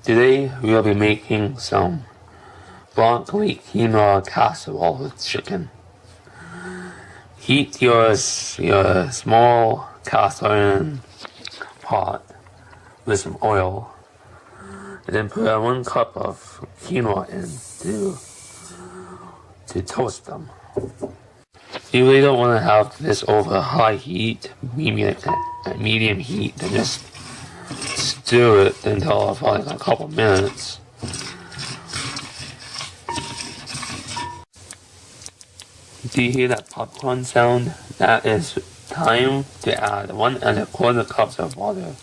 Today we'll be making some broccoli quinoa casserole with chicken. Heat your small cast iron pot with some oil, and then put 1 cup of quinoa in to toast them. You really don't want to have this over high heat, medium heat, and just stir it until for like a couple minutes. Do you hear that popcorn sound? That is time to add 1 1/4 cups of water.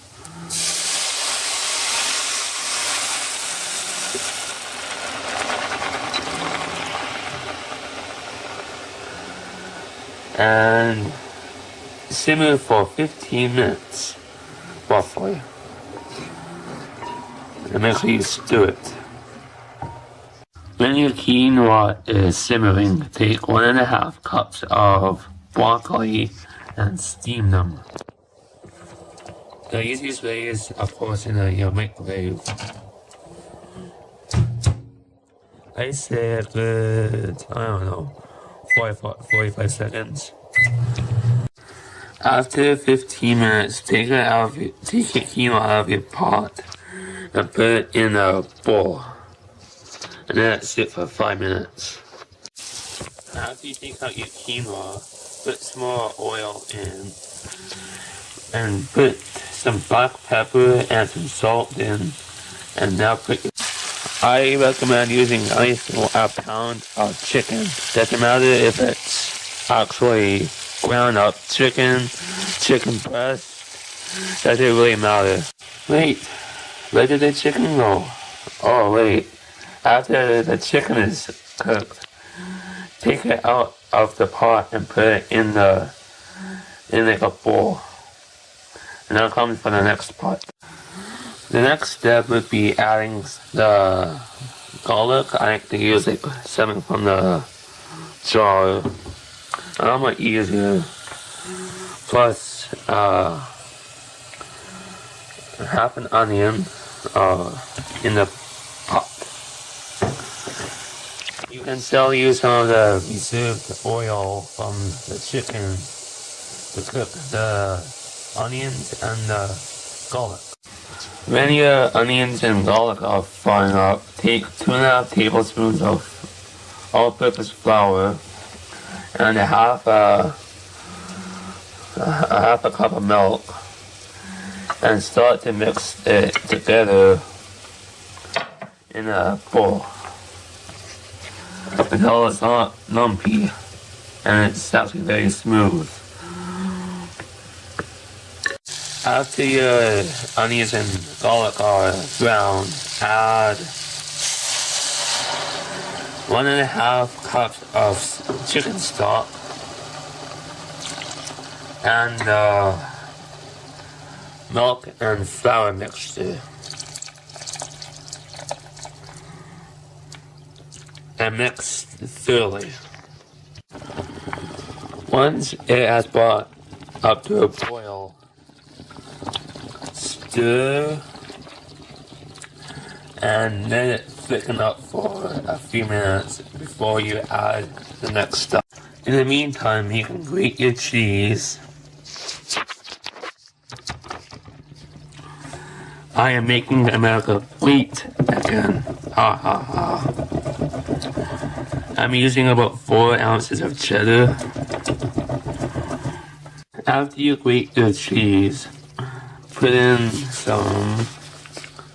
And simmer for 15 minutes, roughly. And make sure you stir it. When your quinoa is simmering, take 1.5 cups of broccoli and steam them. The easiest way is, of course, in your microwave. I say a good, 45 seconds. After 15 minutes, take your quinoa out of your pot and put it in a bowl. And then let it sit for 5 minutes. After you take out your quinoa, put some more oil in and put some black pepper and some salt in, and now I recommend using at least a pound of chicken. Doesn't matter if it's actually ground up chicken breast, doesn't really matter. Wait, where did the chicken go? Oh wait. After the chicken is cooked, take it out of the pot and put it in like a bowl. And that comes for the next part. The next step would be adding the garlic. I like to use like 7 from the jar. And I'm much easier. Plus half an onion in the pot. You can still use some of the reserved oil from the chicken to cook the onions and the garlic. When your onions and garlic are frying up, take 2.5 tablespoons of all-purpose flour and a half a cup of milk, and start to mix it together in a bowl until it's not lumpy and it's actually very smooth. After your onions and garlic are brown, add 1.5 cups of chicken stock and milk and flour mixture. And mix thoroughly. Once it has brought up to a boil, stir and let it thicken up for a few minutes before you add the next stuff. In the meantime, you can grate your cheese. I am making America great again. Ha ha ha. I'm using about 4 ounces of cheddar. After you grate your cheese, put in some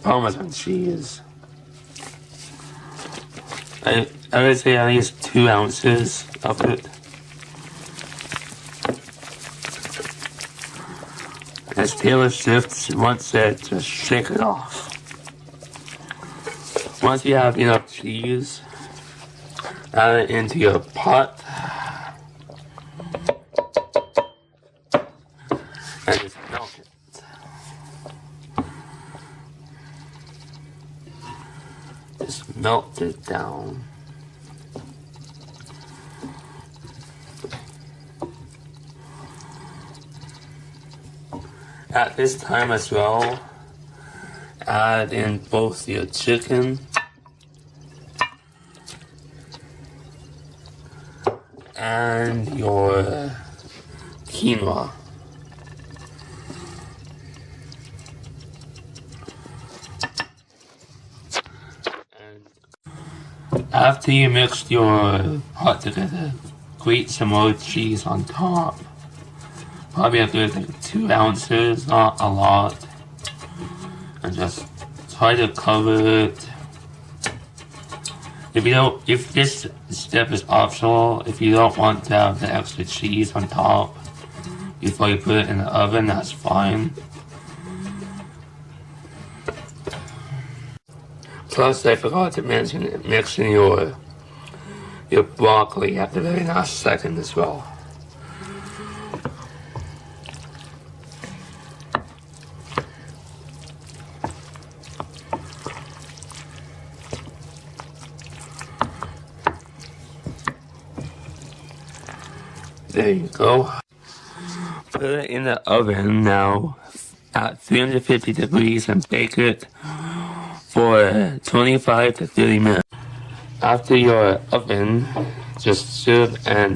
parmesan cheese. I would say at least 2 ounces of it. As Taylor shifts, once it, just shake it off. Once you have enough cheese, add it into your pot and just melt it. Just melt it down. At this time as well, add in both your chicken and your quinoa. After you mix your pot together, grate some more cheese on top. Probably a good like 2 ounces, not a lot. And just try to cover it. If this step is optional, if you don't want to have the extra cheese on top before you put it in the oven, that's fine. Plus, I forgot to mention mixing your broccoli at the very last second as well. There you go. Put it in the oven now at 350 degrees and bake it for 25 to 30 minutes. After your oven, just serve and